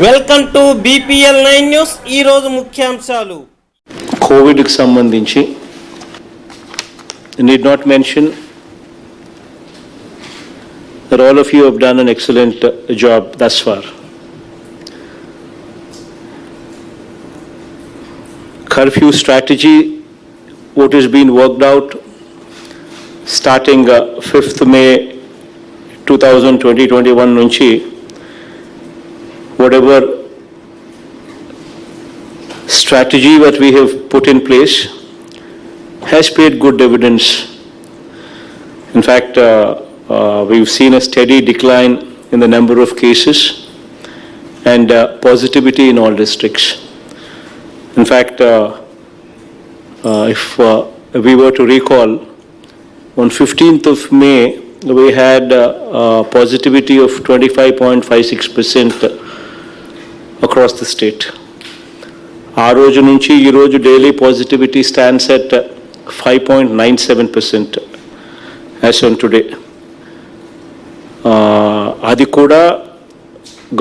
Welcome to BPL 9 news. ఈ రోజు ముఖ్యాంశాలు. కోవిడ్ కి సంబంధించి need not mention that all of you have done an excellent job thus far. Curfew strategy, what has been worked out starting 5th May 2020-21 nunchi, whatever strategy that we have put in place has paid good dividends. In fact, we've seen a steady decline in the number of cases and positivity in all districts. In fact, if we were to recall, on 15th of May, we had positivity of 25.56% across the state. ఆ రోజు నుంచి ఈ రోజు daily positivity stands at 5.97% as on today. అది కూడా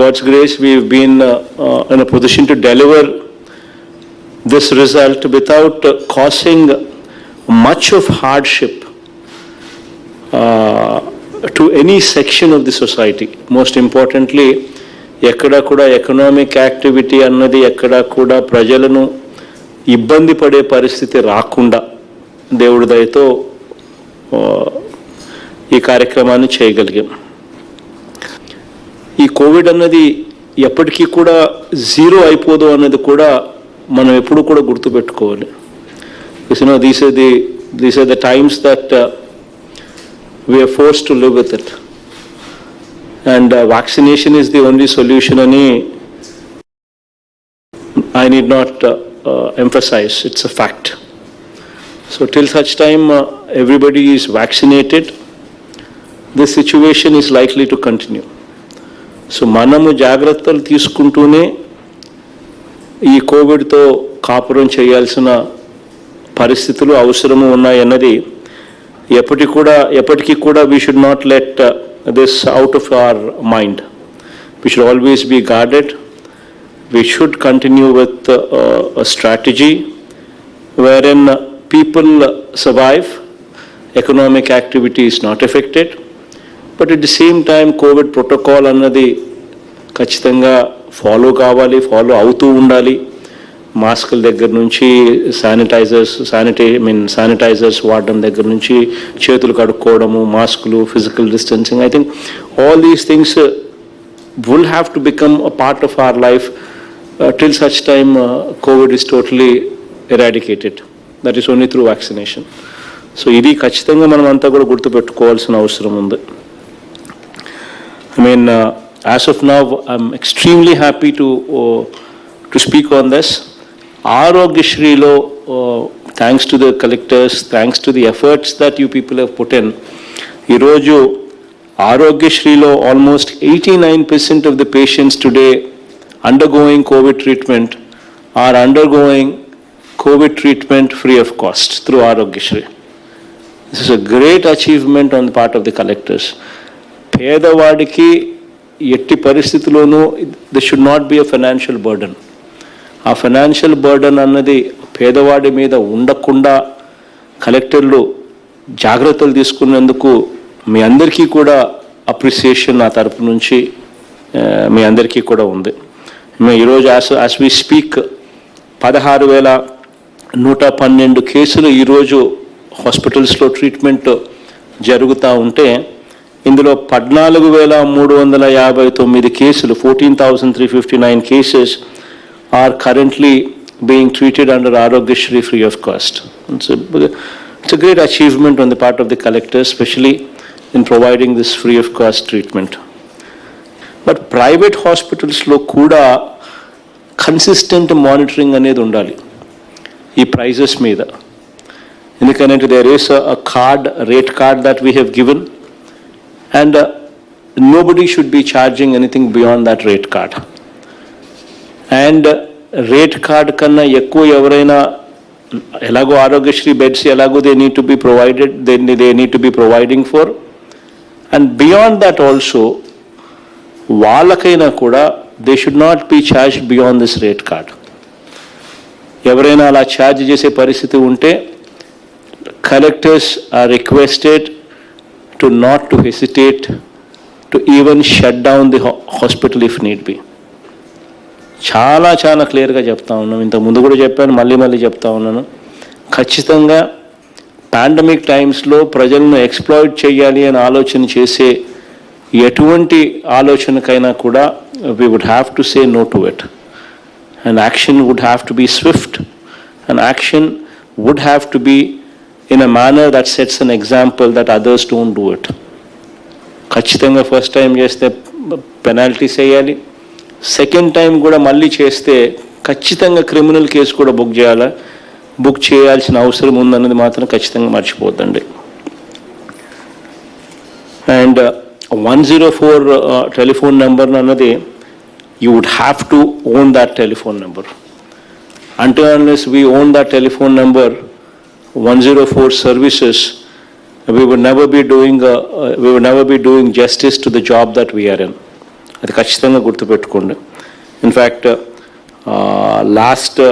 God's grace, we've been in a position to deliver this result without causing much of hardship to any section of the society. Most importantly, ఎక్కడా కూడా economic activity అన్నది ఎక్కడా కూడా ప్రజలను ఇబ్బంది పడే పరిస్థితి రాకుండా దేవుడి దయతో ఈ కార్యక్రమాన్ని చేయగలిగాం. ఈ కోవిడ్ అన్నది ఎప్పటికీ కూడా జీరో అయిపోదు అన్నది కూడా మనం ఎప్పుడు కూడా గుర్తుపెట్టుకోవాలి. These are the times that we are forced to live with it, and vaccination is the only solution ani I need not emphasize. It's a fact. So till such time everybody is vaccinated, this situation is likely to continue. So manamu జాగ్రత్తలు తీసుకుంటూనే ఈ Covid తో కాపురం చేయాల్సిన పరిస్థితులు అవసరము ఉన్నాయన్నది ఎప్పటికీ కూడా we should not let this out of our mind. We should always be guarded. We should continue with a strategy wherein people survive, economic activity is not affected, but at the same time COVID protocol annadi ఖచ్చితంగా follow అవుతూ ఉండాలి. మాస్కుల దగ్గర నుంచి sanitizers వాడడం దగ్గర నుంచి చేతులు కడుక్కోవడము, మాస్కులు, physical distancing, I think all these things will have to become a part of our life till such time Covid is totally eradicated. That is only through vaccination. So ఇది ఖచ్చితంగా మనం అంతా కూడా గుర్తుపెట్టుకోవాల్సిన అవసరం ఉంది. As of now, I'm extremely happy to speak on this. Aarogyashree-lo, thanks to the collectors, thanks to the efforts that you people have put in, ee roju Aarogyashree-lo almost 89% of the patients today undergoing COVID treatment are undergoing COVID treatment free of cost through Aarogyashree. This is a great achievement on the part of the collectors. పేదవాడికి ఎట్టి పరిస్థితుల్లోనూ this should not be a financial burden. ఆ financial burden అన్నది పేదవాడి మీద ఉండకుండా కలెక్టర్లు జాగ్రత్తలు తీసుకున్నందుకు మీ అందరికీ కూడా అప్రిసియేషన్ నా తరపు నుంచి మీ అందరికీ కూడా ఉంది. ఈరోజు యాజ్ వి స్పీక్ 16,112 కేసులు ఈరోజు హాస్పిటల్స్లో ట్రీట్మెంట్ జరుగుతూ ఉంటే ఇందులో 14,359 కేసులు 14,359 cases are currently being treated under Aarogyashree free of cost. It's a great achievement on the part of the collectors, especially in providing this free of cost treatment. But private hospitals lo kuda consistent monitoring anedi undali ee prices meeda. Endukante there is a rate card that we have given, and nobody should be charging anything beyond that rate card. And rate card కన్నా ఎక్కువ ఎవరైనా ఎలాగో Aarogyasri beds ఎలాగో they need to be provided, they need to be providing for, and beyond that also వాళ్ళకైనా కూడా they should not be charged beyond this rate card. ఎవరైనా అలా charge చేసే పరిస్థితి ఉంటే collectors are requested to not to hesitate to even shut down the hospital if need be. చాలా చాలా క్లియర్గా చెప్తా ఉన్నాం, ఇంతకు ముందు కూడా చెప్పాను, మళ్ళీ చెప్తా ఉన్నాను. ఖచ్చితంగా పాండమిక్ టైమ్స్లో ప్రజలను ఎక్స్ప్లాయిట్ చేయాలి అని ఆలోచన చేసే ఎటువంటి ఆలోచనకైనా కూడా we would have to say no to it, and action would have to be swift, and action would have to be in a manner that sets an example that others don't do it. ఖచ్చితంగా first time చేస్తే penalties వేయాలి, second time కూడా మళ్ళీ చేస్తే ఖచ్చితంగా criminal case కూడా book చేయాల్సిన అవసరం ఉందన్నది మాత్రం ఖచ్చితంగా మర్చిపోద్దండి. అండ్ 104 టెలిఫోన్ నెంబర్ అన్నది you would have to own that telephone number. Until unless we own that telephone number, 104 services, we would never be doing justice to the job that we are in. అది ఖచ్చితంగా గుర్తుపెట్టుకోండి. In fact last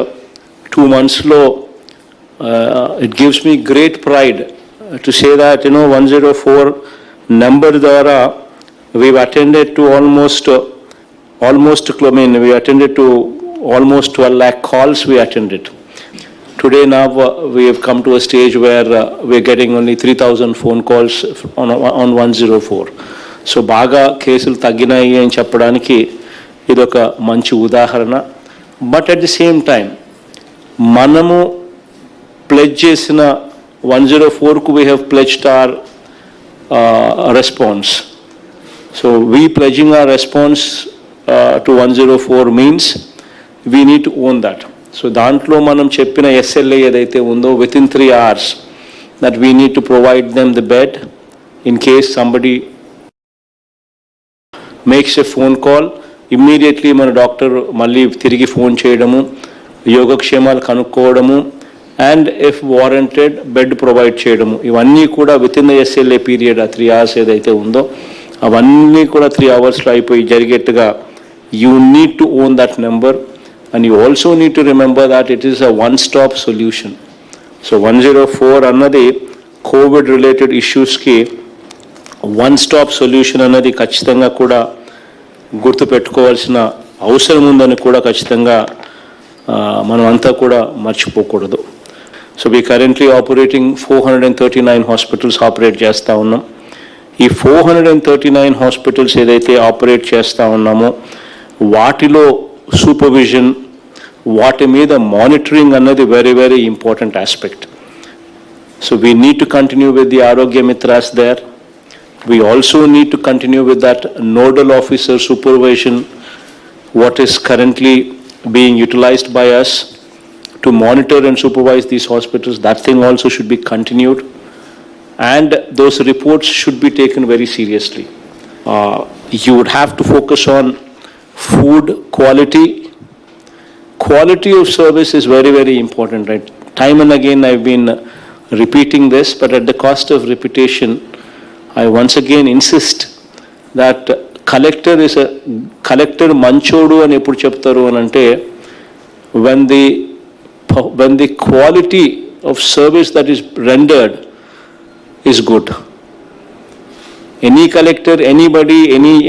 2 monthsలో it gives me great pride to say that 104 number ద్వారా we've attended to almost we attended to almost 12 lakh calls we attended. Today now we have come to a stage where we're getting only 3,000 phone calls on 104. So baga కేసులు తగ్గినాయి అని చెప్పడానికి ఇదొక మంచి ఉదాహరణ. But at the same time మనము pledge చేసిన 104కు we have pledged our response. So we pledging our response to 104 means we need to own that. So దాంట్లో మనం చెప్పిన SLA ఏదైతే ఉందో within 3 hours that we need to provide them the bed in case somebody makes a phone call, immediately మన doctor మళ్ళీ తిరిగి phone చేయడము, యోగక్షేమాలు కనుక్కోవడము, and if warranted bed provide చేయడము, ఇవన్నీ కూడా with in the SLA period ఆ 3 hours ఏదైతే ఉందో అవన్నీ కూడా 3 hours అయిపోయి జరిగేట్టుగా you need to own that number, and you also need to remember that it is a one-stop solution. So 104 అన్నది కోవిడ్ రిలేటెడ్ ఇష్యూస్కి one-stop solution అన్నది ఖచ్చితంగా కూడా గుర్తుపెట్టుకోవాల్సిన అవసరం ఉందని కూడా ఖచ్చితంగా మనం అంతా కూడా మర్చిపోకూడదు. So we currently operating 439 hospitals operate చేస్తూ ఉన్నాం. ఈ 439 హాస్పిటల్స్ ఏదైతే ఆపరేట్ చేస్తూ ఉన్నామో వాటిలో సూపర్విజన్, వాటి మీద మానిటరింగ్ అన్నది very very important aspect. So we need to continue with the Aarogya Mitras there. We also need to continue with that nodal officer supervision what is currently being utilized by us to monitor and supervise these hospitals. That thing also should be continued, and those reports should be taken very seriously. You would have to focus on food quality. Quality of service is very, very important, right? Time and again I've been repeating this, but at the cost of repetition, I once again insist that collector manchodu అని ఎప్పుడు చెప్తారు అని అంటే when the quality of service that is rendered is good. Any collector, anybody,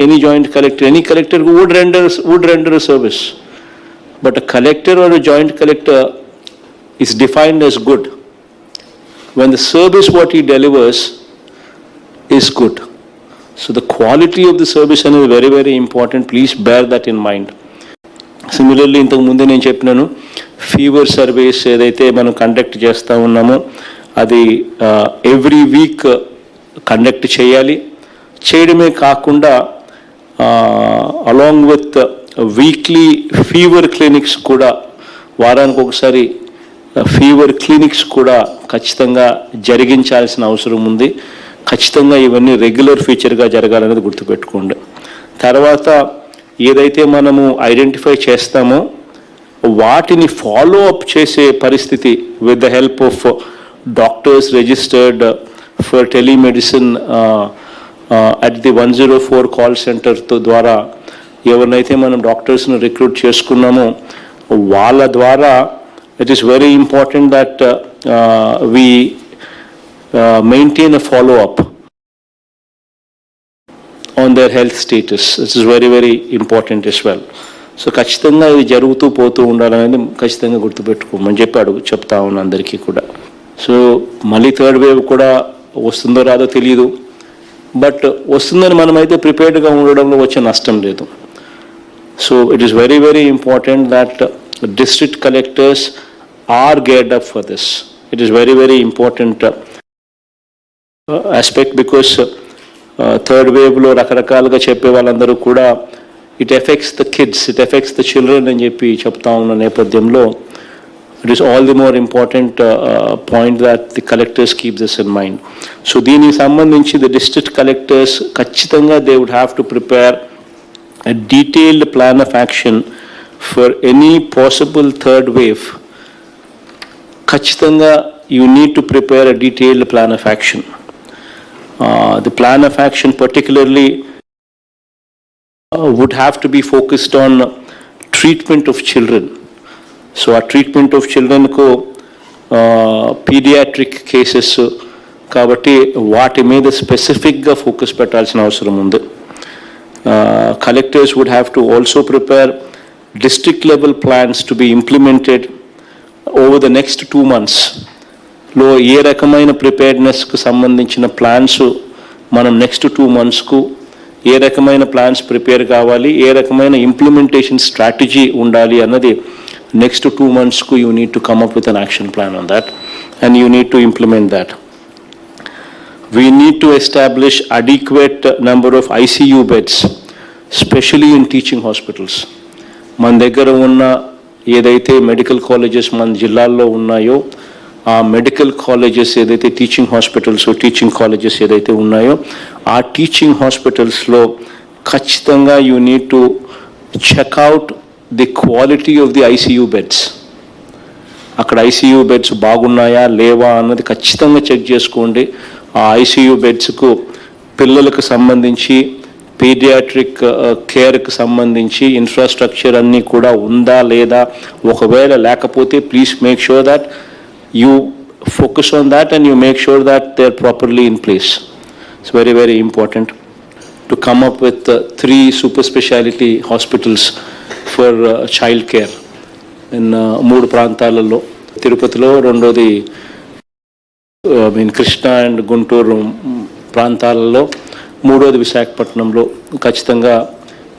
any joint collector, any collector would render a service, but a collector or a joint collector is defined as good when the service what he delivers is good. So the quality of the service is very, very important. Please bear that in mind. Similarly, ఇంతకు ముందే నేను చెప్పినాను, fever surveys ఏదైతే మనం conduct చేస్తూ ఉన్నామో అది every week conduct చేయాలి. చేయడమే కాకుండా along with weekly fever clinics కూడా, వారానికి ఒకసారి ఫీవర్ క్లినిక్స్ కూడా ఖచ్చితంగా జరిగించాల్సిన అవసరం ఉంది. ఖచ్చితంగా ఇవన్నీ రెగ్యులర్ ఫీచర్గా జరగాలనేది గుర్తుపెట్టుకోండి. తర్వాత ఏదైతే మనము ఐడెంటిఫై చేస్తామో వాటిని ఫాలో అప్ చేసే పరిస్థితి with the help of doctors registered for telemedicine at the 104 call centre ద్వారా ఎవరినైతే మనం డాక్టర్స్ని రిక్రూట్ చేసుకున్నామో వాళ్ళ ద్వారా it is very important that we maintain a follow-up on their health status. This is very, very important as well. So ఖచ్చితంగా ఇది జరుగుతూ పోతూ ఉండాలనేది ఖచ్చితంగా గుర్తుపెట్టుకోమని చెప్తా ఉన్నాను అందరికీ కూడా. సో మళ్ళీ థర్డ్ వేవ్ కూడా వస్తుందో రాదో తెలియదు, బట్ వస్తుందని మనమైతే ప్రిపేర్డ్గా ఉండడంలో వచ్చే నష్టం లేదు. So it is very, very important that district collectors are geared up for this. It is very, very important aspect because third wave లో రకరకాలుగా చెప్పే వాళ్ళందరూ కూడా it affects the kids, it affects the children అని చెప్పి చెప్తా ఉన్న నేపథ్యంలో it is all the more important point that the collectors keep this in mind. So దీనికి సంబంధించి the district collectors ఖచ్చితంగా they would have to prepare a detailed plan of action for any possible third wave. ఖచ్చితంగా you need to prepare a detailed plan of action. The plan of action particularly would have to be focused on treatment of children. So our treatment of children ko pediatric cases kabatti vaati meeda specific ga focus pettalsina avasaram undi. Collectors would have to also prepare district level plans to be implemented over the next 2 months. లో ఏ రకమైన ప్రిపేర్డ్నెస్కు సంబంధించిన plans మనం next 2 monthsకు ఏ రకమైన plans prepare కావాలి, ఏ రకమైన implementation strategy ఉండాలి అన్నది next 2 monthsకు you need to come up with an action plan on that and you need to implement that. We need to establish adequate number of ICU beds, specially in teaching hospitals. మన దగ్గర ఉన్న ఏదైతే medical colleges మన జిల్లాల్లో ఉన్నాయో ఆ medical colleges ఏదైతే teaching hospitals teaching colleges ఏదైతే ఉన్నాయో ఆ టీచింగ్ హాస్పిటల్స్లో ఖచ్చితంగా you need to check out the quality of the ICU beds. అక్కడ ICU బెడ్స్ బాగున్నాయా లేవా అన్నది ఖచ్చితంగా చెక్ చేసుకోండి. ఆ ICU బెడ్స్కు పిల్లలకు సంబంధించి పీడియాట్రిక్ కేర్కి సంబంధించి ఇన్ఫ్రాస్ట్రక్చర్ అన్నీ కూడా ఉందా లేదా, ఒకవేళ లేకపోతే please make sure that you focus on that and you make sure that they are properly in place. It's very, very important to come up with 3 super speciality hospitals for child care in 3 ప్రాంతాలలో, తిరుపతిలో, రెండోది Krishna and Guntur ప్రాంతాలలో, మూడోది విశాఖపట్నంలో. ఖచ్చితంగా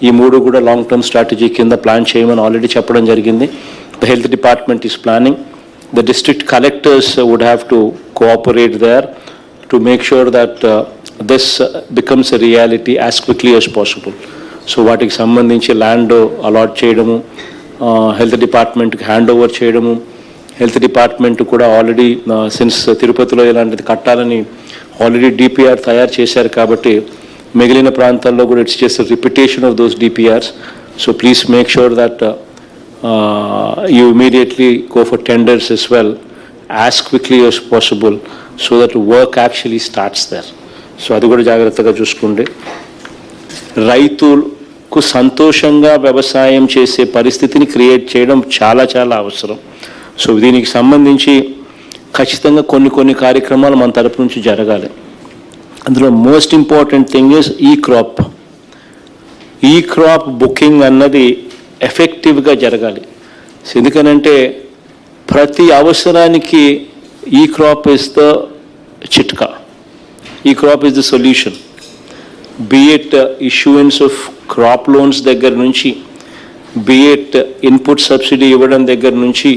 ఈ 3 కూడా long term strategy కింద ప్లాన్ చేయమని ఆల్రెడీ చెప్పడం జరిగింది. The health department is planning. The district collectors would have to cooperate there to make sure that this becomes a reality as quickly as possible. So వాటికి సంబంధించి land allot చేయడము, health డిపార్ట్మెంట్కి hand over చేయడము, health department కూడా already since తిరుపతిలో ఇలాంటిది కట్టాలని already DPR తయారు చేశారు కాబట్టి మిగిలిన ప్రాంతాల్లో కూడా it's just repetition of those DPRs. So please make sure that you immediately go for tenders as well as quickly as possible so that work actually starts there. So అది కూడా జాగ్రత్తగా చూసుకోండి. రైతులకు సంతోషంగా వ్యవసాయం చేసే పరిస్థితిని క్రియేట్ చేయడం చాలా చాలా అవసరం. సో దీనికి సంబంధించి ఖచ్చితంగా కొన్ని కార్యక్రమాలు మన తరపు నుంచి జరగాలి. అందులో మోస్ట్ ఇంపార్టెంట్ థింగ్ ఇస్ ఈ క్రాప్ బుకింగ్ అన్నది ఎఫెక్టివ్గా జరగాలి. ఎందుకనంటే ప్రతి అవసరానికి ఈ క్రాప్ ఇస్ ద చిట్కా, ఈ crop is the solution. బిఎట్ issuance of crop loans దగ్గర నుంచి, బిఎట్ ఇన్పుట్ సబ్సిడీ ఇవ్వడం దగ్గర నుంచి,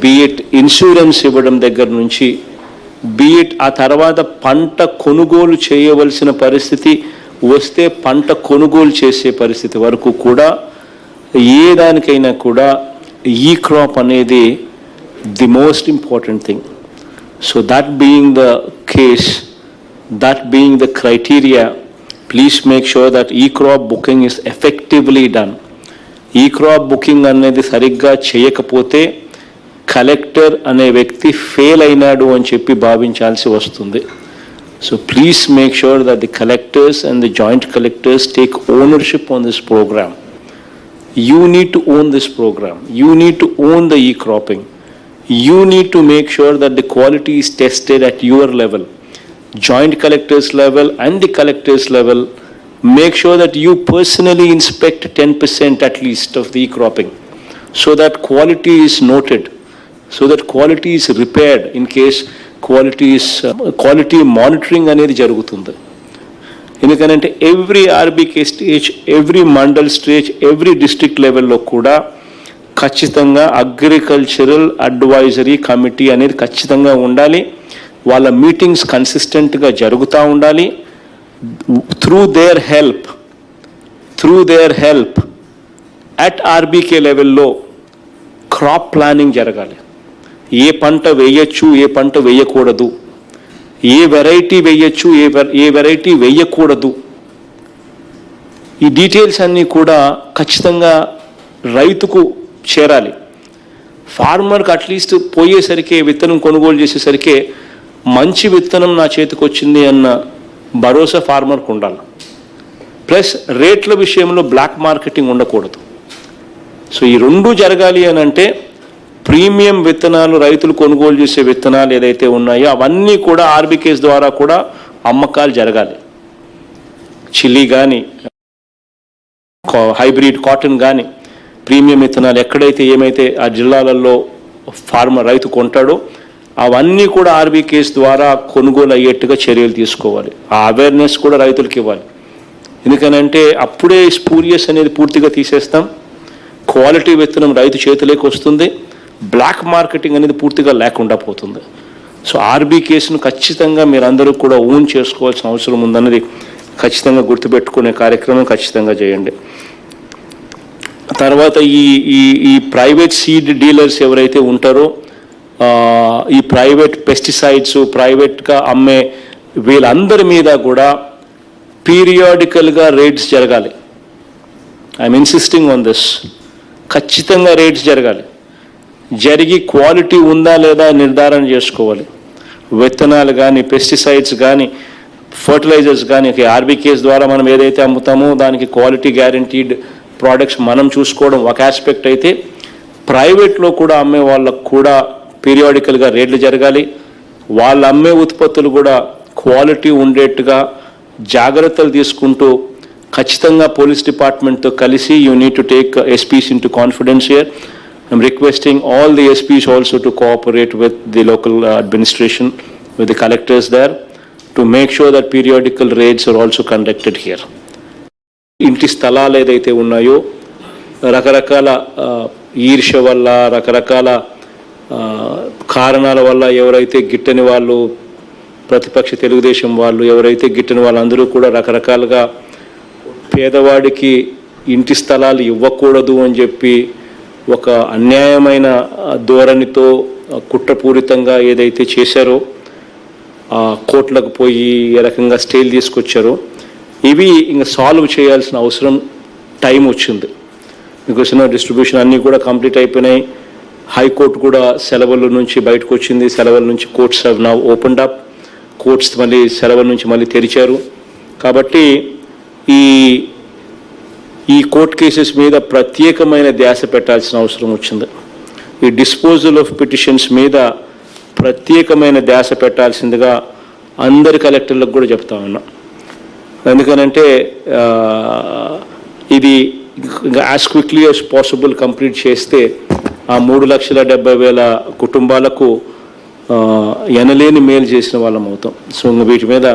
బిఎట్ ఇన్సూరెన్స్ ఇవ్వడం దగ్గర నుంచి, బిఎట్ ఆ తర్వాత పంట కొనుగోలు చేయవలసిన పరిస్థితి వస్తే పంట కొనుగోలు చేసే పరిస్థితి వరకు కూడా ఏ దానికైనా కూడా ఈ క్రాప్ అనేది the most important thing. So that being the case, that being the criteria, please make sure that ఈ crop booking is effectively done. ఈ క్రాప్ బుకింగ్ అనేది సరిగ్గా చేయకపోతే కలెక్టర్ అనే వ్యక్తి ఫెయిల్ అయినాడు అని చెప్పి భావించాల్సి వస్తుంది. So please make sure that the collectors and the joint collectors take ownership on this program. You need to own this program. You need to own the e-cropping. You need to make sure that the quality is tested at your level, joint collectors level and the collectors level. Make sure that you personally inspect 10% at least of the e-cropping, so that quality is noted, so that quality is repaired in case quality monitoring అనేది జరుగుతుంది. ఎందుకంటే every RBK stage, every mandal stage, every district లెవెల్లో కూడా ఖచ్చితంగా agricultural advisory committee అనేది ఖచ్చితంగా ఉండాలి. వాళ్ళ మీటింగ్స్ కన్సిస్టెంట్గా జరుగుతూ ఉండాలి. Through there help at RBK లెవెల్లో క్రాప్ ప్లానింగ్ జరగాలి. ఏ పంట వేయచ్చు, ఏ పంట వేయకూడదు, ఏ వెరైటీ వేయచ్చు, ఏ వెరైటీ వేయకూడదు, ఈ డీటెయిల్స్ అన్నీ కూడా ఖచ్చితంగా రైతుకు చేరాలి. ఫార్మర్కి అట్లీస్ట్ పోయేసరికి విత్తనం కొనుగోలు చేసేసరికి మంచి విత్తనం నా చేతికి వచ్చింది అన్న భరోసా ఫార్మర్కి ఉండాలి. ప్లస్ రేట్ల విషయంలో బ్లాక్ మార్కెటింగ్ ఉండకూడదు. సో ఈ రెండు జరగాలి అని అంటే ప్రీమియం విత్తనాలు, రైతులు కొనుగోలు చేసే విత్తనాలు ఏదైతే ఉన్నాయో అవన్నీ కూడా ఆర్బీకేస్ ద్వారా కూడా అమ్మకాలు జరగాలి. చిల్లీ కానీ, హైబ్రిడ్ కాటన్ కానీ, ప్రీమియం విత్తనాలు ఎక్కడైతే ఏమైతే ఆ జిల్లాలలో రైతు కొంటాడో అవన్నీ కూడా ఆర్బీకేస్ ద్వారా కొనుగోలు అయ్యేట్టుగా చర్యలు తీసుకోవాలి. ఆ అవేర్నెస్ కూడా రైతులకు ఇవ్వాలి. ఎందుకనంటే అప్పుడే స్పూరియస్ అనేది పూర్తిగా తీసేస్తాం, క్వాలిటీ విత్తనం రైతు చేతిలోకి వస్తుంది, బ్లాక్ మార్కెటింగ్ అనేది పూర్తిగా లేకుండా పోతుంది. సో ఆర్బీకేస్ను ఖచ్చితంగా మీరందరూ కూడా ఓన్ చేసుకోవాల్సిన అవసరం ఉందన్నది ఖచ్చితంగా గుర్తుపెట్టుకునే కార్యక్రమం ఖచ్చితంగా చేయండి. తర్వాత ఈ ప్రైవేట్ సీడ్ డీలర్స్ ఎవరైతే ఉంటారో, ఈ ప్రైవేట్ పెస్టిసైడ్స్ ప్రైవేట్గా అమ్మే వీళ్ళందరి మీద కూడా పీరియాడికల్గా రేట్స్ జరగాలి. I'm insisting on this. ఖచ్చితంగా రేట్స్ జరగాలి. జరిగి క్వాలిటీ ఉందా లేదా నిర్ధారణ చేసుకోవాలి. విత్తనాలు కానీ, పెస్టిసైడ్స్ కానీ, ఫర్టిలైజర్స్ కానీ ఆర్బీకేస్ ద్వారా మనం ఏదైతే అమ్ముతామో దానికి క్వాలిటీ గ్యారంటీడ్ ప్రోడక్ట్స్ మనం చూసుకోవడం ఒక ఆస్పెక్ట్ అయితే, ప్రైవేట్లో కూడా అమ్మే వాళ్ళకు కూడా పీరియాడికల్గా రేట్లు జరగాలి. వాళ్ళు అమ్మే ఉత్పత్తులు కూడా క్వాలిటీ ఉండేట్టుగా జాగ్రత్తలు తీసుకుంటూ ఖచ్చితంగా పోలీస్ డిపార్ట్మెంట్తో కలిసి you need to take SPs into confidence here. I'm requesting all the SPs also to cooperate with the local administration, with the collectors there, to make sure that periodical raids are also conducted here. ఇంటి స్థలాలు ఏదైతే ఉన్నాయో రకరకాల ఈర్ష్య వల్ల, రకరకాల కారణాల వల్ల ఎవరైతే గిట్టని వాళ్ళు, ప్రతిపక్ష తెలుగుదేశం వాళ్ళు ఎవరైతే గిట్టని వాళ్ళందరూ కూడా రకరకాలుగా పేదవాడికి ఇంటి స్థలాలు ఇవ్వకూడదు అని చెప్పి ఒక అన్యాయమైన ధోరణితో కుట్రపూరితంగా ఏదైతే చేశారో, కోర్టులకు పోయి ఏ రకంగా స్టేలు తీసుకొచ్చారో, ఇవి ఇంకా సాల్వ్ చేయాల్సిన అవసరం టైం వచ్చింది. బికాస్ డిస్ట్రిబ్యూషన్ అన్నీ కూడా కంప్లీట్ అయిపోయినాయి. హైకోర్టు కూడా సెలవుల నుంచి బయటకు వచ్చింది. సెలవుల నుంచి courts have now opened up. Courts మళ్ళీ సెలవుల నుంచి మళ్ళీ తెరిచారు. కాబట్టి ఈ కోర్ట్ కేసెస్ మీద ప్రత్యేకమైన ధ్యాస పెట్టాల్సిన అవసరం వచ్చింది. ఈ డిస్పోజల్ ఆఫ్ పిటిషన్స్ మీద ప్రత్యేకమైన ధ్యాస పెట్టాల్సిందిగా అందరి కలెక్టర్లకు కూడా చెప్తా ఉన్నా. ఎందుకనంటే ఇది as quickly as possible complete చేస్తే ఆ 3,70,000 కుటుంబాలకు ఎనలేని మేలు చేసిన వాళ్ళం అవుతాం. సో వీటి మీద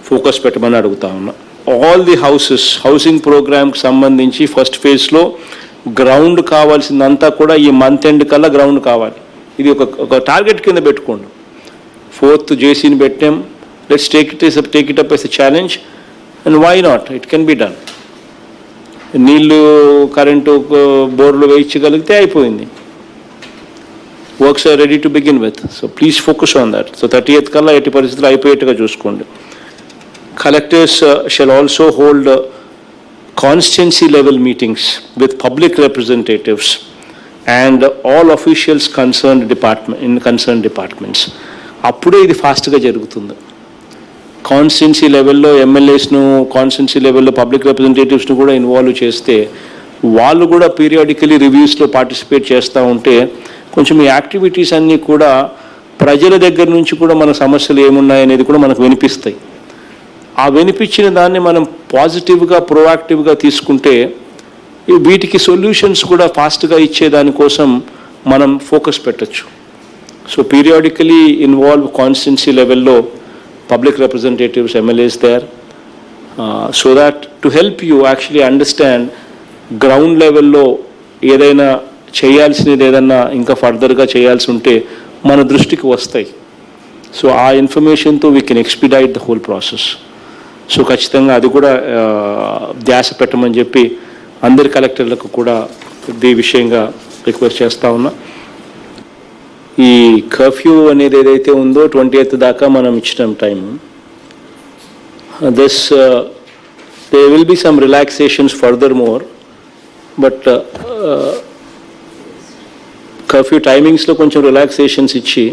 ఫోకస్ పెట్టమని అడుగుతా ఉన్నా. ఆల్ ది హౌసింగ్ ప్రోగ్రామ్కి సంబంధించి ఫస్ట్ ఫేజ్లో గ్రౌండ్ కావాల్సిందంతా కూడా ఈ మంత్ ఎండ్ కల్లా గ్రౌండ్ కావాలి. ఇది ఒక టార్గెట్ కింద పెట్టుకోండి. 4th జేసీని పెట్టాం. Let's take it up as a challenge and why not, it can be done. నీళ్లు, కరెంటు, బోర్లు వేయించగలిగితే అయిపోయింది. Works are ready to begin with. So please focus on that. So 30th కల్లా ఎట్టి పరిస్థితులు అయిపోయేట్టుగా చూసుకోండి. Collectors shall also hold constituency level meetings with public representatives and all officials concerned departments. అప్పుడే ఇది ఫాస్ట్గా జరుగుతుంది. కాన్స్టిట్యున్సీ లెవెల్లో ఎమ్మెల్యేస్ను, కాన్స్టిట్యున్సీ లెవెల్లో పబ్లిక్ రిప్రజెంటేటివ్స్ను కూడా ఇన్వాల్వ్ చేస్తే వాళ్ళు కూడా పీరియాడికలీ రివ్యూస్లో పార్టిసిపేట్ చేస్తూ ఉంటే కొంచెం ఈ యాక్టివిటీస్ అన్నీ కూడా ప్రజల దగ్గర నుంచి కూడా మన సమస్యలు ఏమున్నాయనేది కూడా మనకు వినిపిస్తాయి. ఆ వినిపించిన దాన్ని మనం పాజిటివ్గా ప్రోయాక్టివ్గా తీసుకుంటే వీటికి సొల్యూషన్స్ కూడా ఫాస్ట్గా ఇచ్చేదానికోసం మనం ఫోకస్ పెట్టచ్చు. సో పీరియాడికలీ ఇన్వాల్వ్ కాన్స్టిట్యున్సీ లెవెల్లో public representatives, MLAs there, so that to help you actually understand ground లెవెల్లో ఏదైనా చేయాల్సినది ఏదన్నా ఇంకా ఫర్దర్గా చేయాల్సి ఉంటే మన దృష్టికి వస్తాయి. సో ఆ ఇన్ఫర్మేషన్తో we can expedite the whole process. So ఖచ్చితంగా అది కూడా ధ్యాస పెట్టమని చెప్పి అందరి కలెక్టర్లకు కూడా ఈ విషయంగా రిక్వెస్ట్ చేస్తూ ఉన్నా. ఈ కర్ఫ్యూ అనేది ఏదైతే ఉందో 20th దాకా మనం ఇచ్చిన time, this there will be some relaxations furthermore, but curfew టైమింగ్స్లో కొంచెం రిలాక్సేషన్స్ ఇచ్చి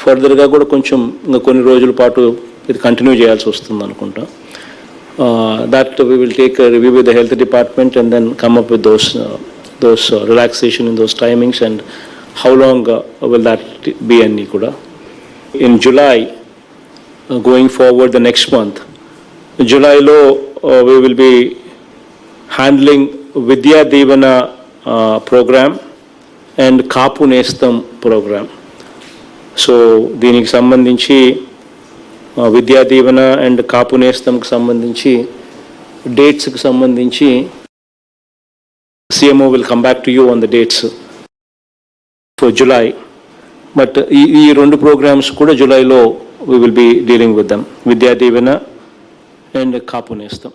ఫర్దర్గా కూడా కొంచెం ఇంకా కొన్ని రోజుల పాటు ఇది కంటిన్యూ చేయాల్సి వస్తుంది అనుకుంటా. That we will take a review with the health department and then come up with those relaxation in those timings and how long will that be any kuda. In July, going forward the next month, July lo we will be handling Vidya Devana program and Kapu Nestam program. So దీనికి సంబంధించి Vidya Deevena and కాపు నేస్తంకి సంబంధించి డేట్స్కి సంబంధించి CMO will come back to you on the dates for July. But ఈ రెండు programmes కూడా జూలైలో we will be dealing with them, Vidya Deevena and Kapu Nestham.